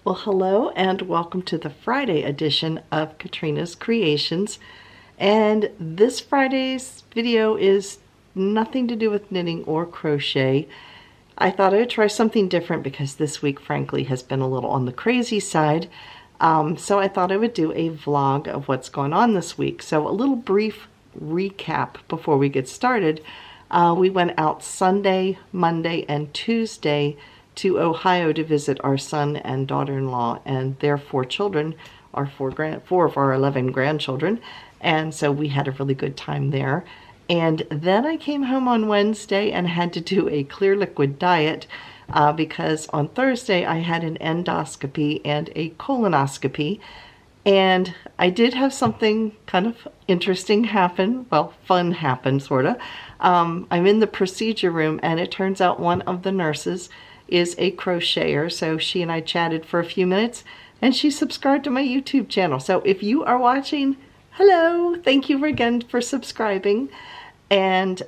Well, hello and welcome to the Friday edition of Katrina's Creations. And this Friday's video is nothing to do with knitting or crochet. I thought I would try something different because this week, frankly, has been a little on the crazy side. So I thought I would do a vlog of what's going on this week. So a little brief recap before we get started. We went out Sunday, Monday, and Tuesday to Ohio to visit our son and daughter-in-law and their 4 children, our 4 of our 11 grandchildren. And so we had a really good time there. And then I came home on Wednesday and had to do a clear liquid diet because on Thursday I had an endoscopy and a colonoscopy. And I did have something kind of interesting happen, well, fun happen, sort of. I'm in the procedure room and it turns out one of the nurses is a crocheter, so she and I chatted for a few minutes and she subscribed to my YouTube channel. So if you are watching, hello, thank you again for subscribing. And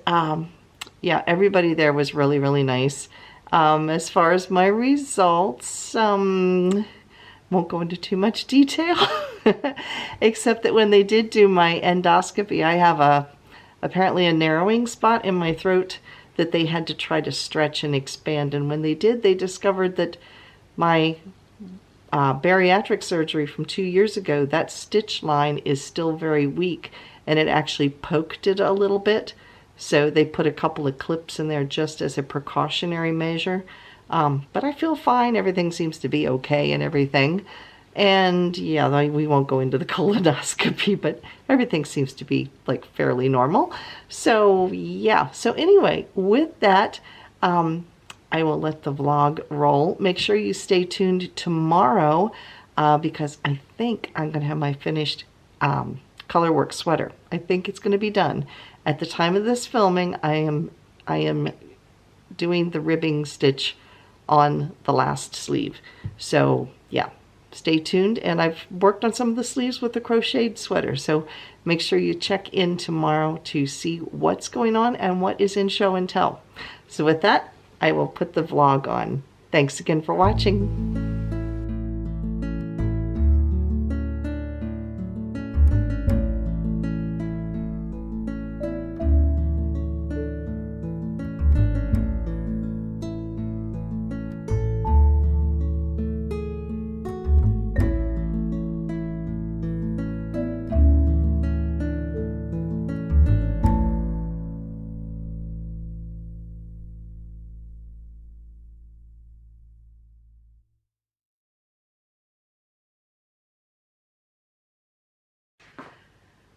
yeah, everybody there was really, really nice. As far as my results, won't go into too much detail, except that when they did do my endoscopy, I have apparently a narrowing spot in my throat that they had to try to stretch and expand. And when they did, they discovered that my bariatric surgery from 2 years ago, that stitch line is still very weak and it actually poked it a little bit. So they put a couple of clips in there just as a precautionary measure. But I feel fine. Everything seems to be okay and everything. And yeah, we won't go into the colonoscopy, but everything seems to be like fairly normal. So yeah, so anyway, with that, I will let the vlog roll. Make sure you stay tuned tomorrow because I think I'm going to have my finished colorwork sweater. I think it's going to be done. At the time of this filming, I am doing the ribbing stitch on the last sleeve. So yeah, stay tuned. And I've worked on some of the sleeves with the crocheted sweater. So make sure you check in tomorrow to see what's going on and what is in show and tell. So with that, I will put the vlog on. Thanks again for watching.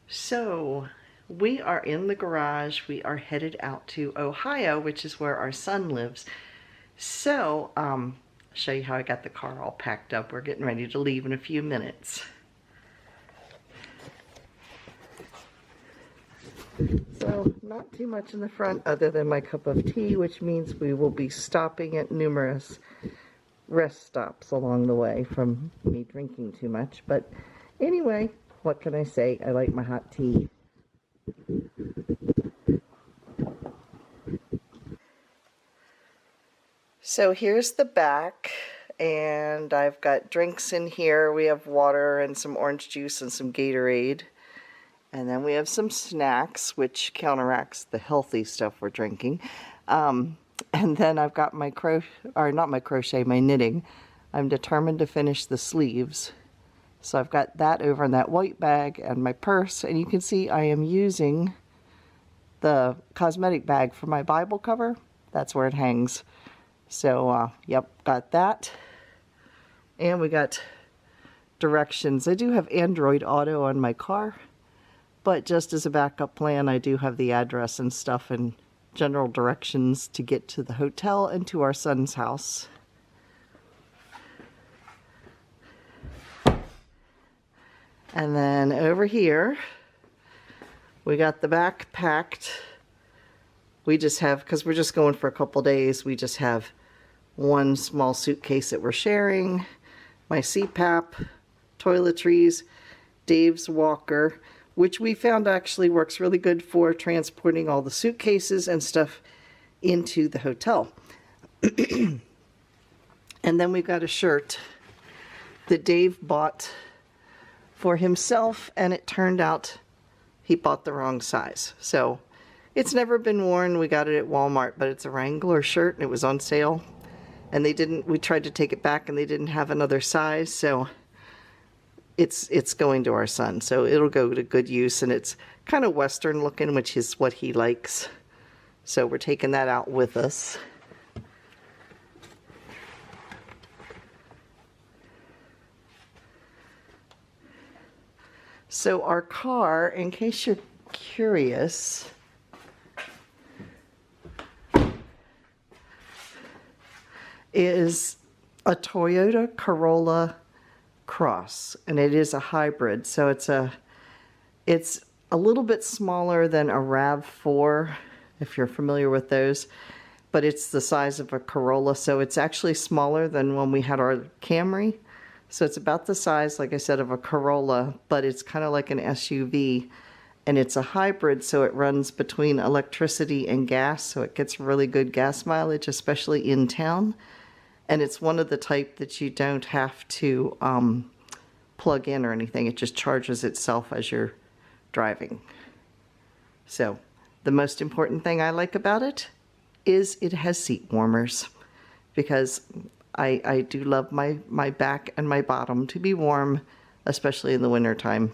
So we are in the garage. We are headed out to Ohio, which is where our son lives. So I'll show you how I got the car all packed up. We're getting ready to leave in a few minutes. So not too much in the front other than my cup of tea, which means we will be stopping at numerous rest stops along the way from me drinking too much. But anyway, what can I say? I like my hot tea. So here's the back, and I've got drinks in here. We have water and some orange juice and some Gatorade. And then we have some snacks, which counteracts the healthy stuff we're drinking. And then I've got my my knitting. I'm determined to finish the sleeves. So I've got that over in that white bag and my purse. And you can see I am using the cosmetic bag for my Bible cover. That's where it hangs. So, yep, got that. And we got directions. I do have Android Auto on my car. But just as a backup plan, I do have the address and stuff and general directions to get to the hotel and to our son's house. And then over here, we got the back packed. We just have, because we're just going for a couple days, we just have one small suitcase that we're sharing, my CPAP, toiletries, Dave's walker, which we found actually works really good for transporting all the suitcases and stuff into the hotel. And then we've got a shirt that Dave bought for himself, and it turned out he bought the wrong size. So it's never been worn. We got it at Walmart, but it's a Wrangler shirt and it was on sale. And we tried to take it back and they didn't have another size, so it's going to our son. So it'll go to good use, and it's kind of Western looking, which is what he likes. So we're taking that out with us. So our car, in case you're curious, is a Toyota Corolla Cross, and it is a hybrid. So it's a little bit smaller than a RAV4, if you're familiar with those, but it's the size of a Corolla. So it's actually smaller than when we had our Camry. So it's about the size, like I said, of a Corolla, but it's kind of like an SUV, and it's a hybrid, so it runs between electricity and gas, so it gets really good gas mileage, especially in town. And it's one of the type that you don't have to plug in or anything. It just charges itself as you're driving. So the most important thing I like about it is it has seat warmers, because I do love my back and my bottom to be warm, especially in the winter time.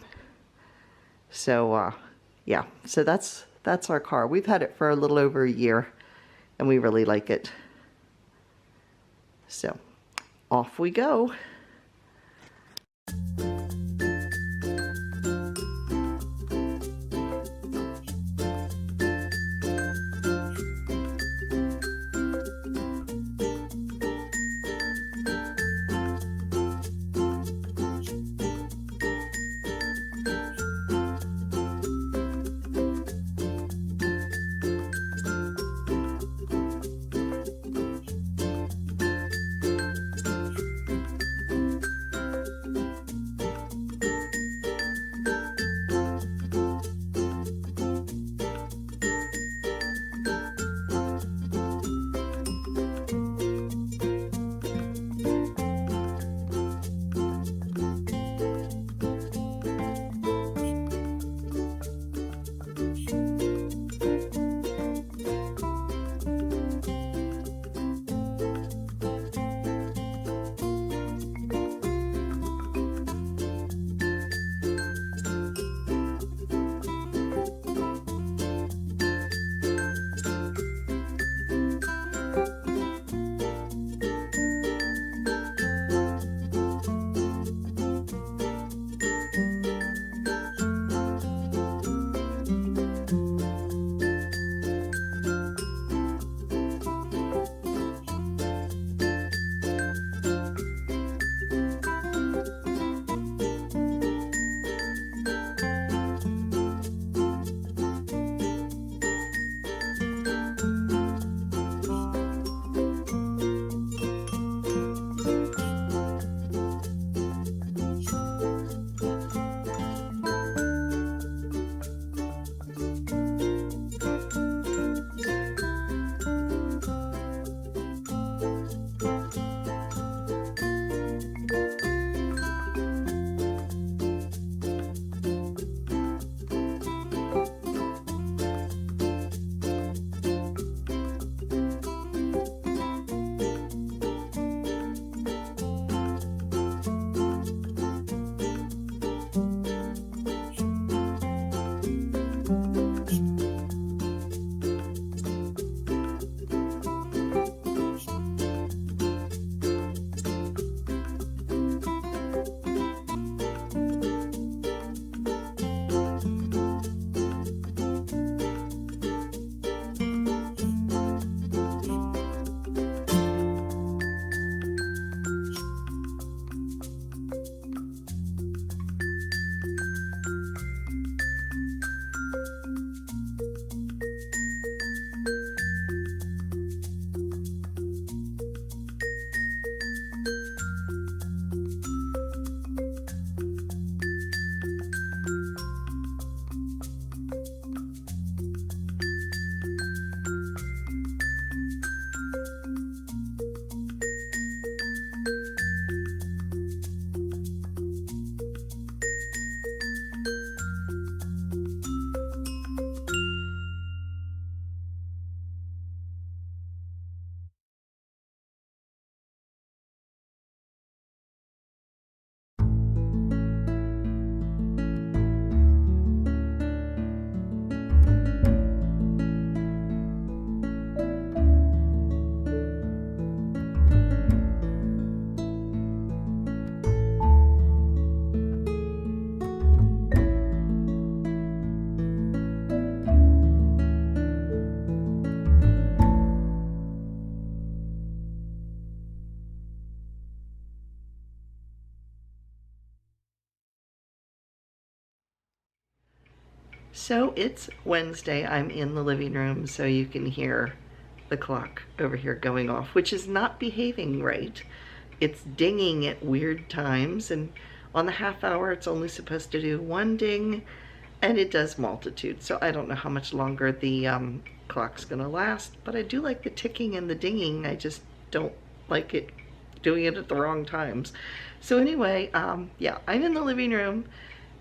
So yeah, so that's our car. We've had it for a little over a year, and we really like it. So off we go. So it's Wednesday. I'm in the living room, so you can hear the clock over here going off, which is not behaving right. It's dinging at weird times, and on the half hour it's only supposed to do one ding, and it does multitude. So I don't know how much longer the clock's gonna last, but I do like the ticking and the dinging. I just don't like it doing it at the wrong times. So anyway, yeah, I'm in the living room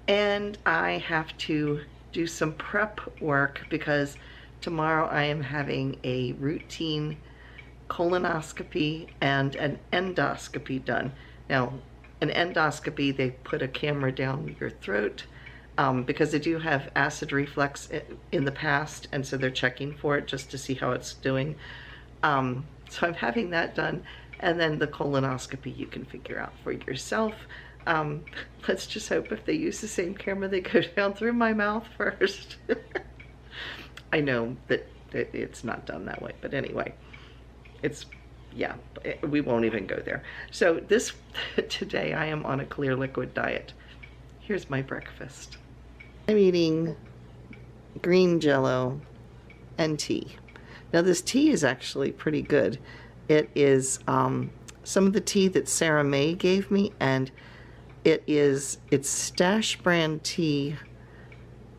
and I have to do some prep work because tomorrow I am having a routine colonoscopy and an endoscopy done. Now, an endoscopy, they put a camera down your throat because I do have acid reflux in the past, and so they're checking for it just to see how it's doing. So I'm having that done, and then the colonoscopy you can figure out for yourself. Let's just hope if they use the same camera, they go down through my mouth first. I know that it's not done that way, but anyway, it's, yeah, we won't even go there. So today I am on a clear liquid diet. Here's my breakfast. I'm eating green Jello and tea. Now this tea is actually pretty good. It is some of the tea that Sarah May gave me, and it's Stash brand tea,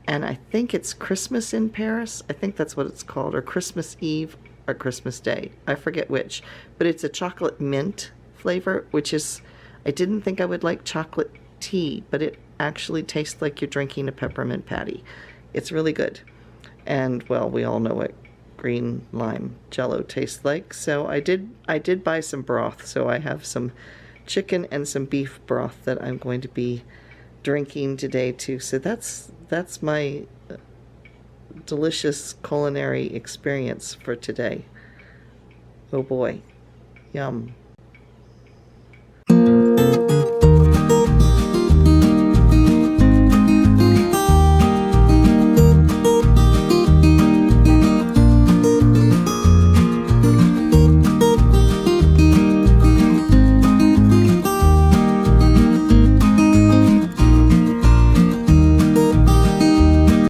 and I think it's Christmas in Paris. I think that's what it's called, or Christmas Eve or Christmas Day. I forget which, but it's a chocolate mint flavor, which is, I didn't think I would like chocolate tea, but it actually tastes like you're drinking a peppermint patty. It's really good. And well, we all know what green lime Jello tastes like. So I did buy some broth. So I have some chicken and some beef broth that I'm going to be drinking today too. So that's my delicious culinary experience for today. Oh boy, yum.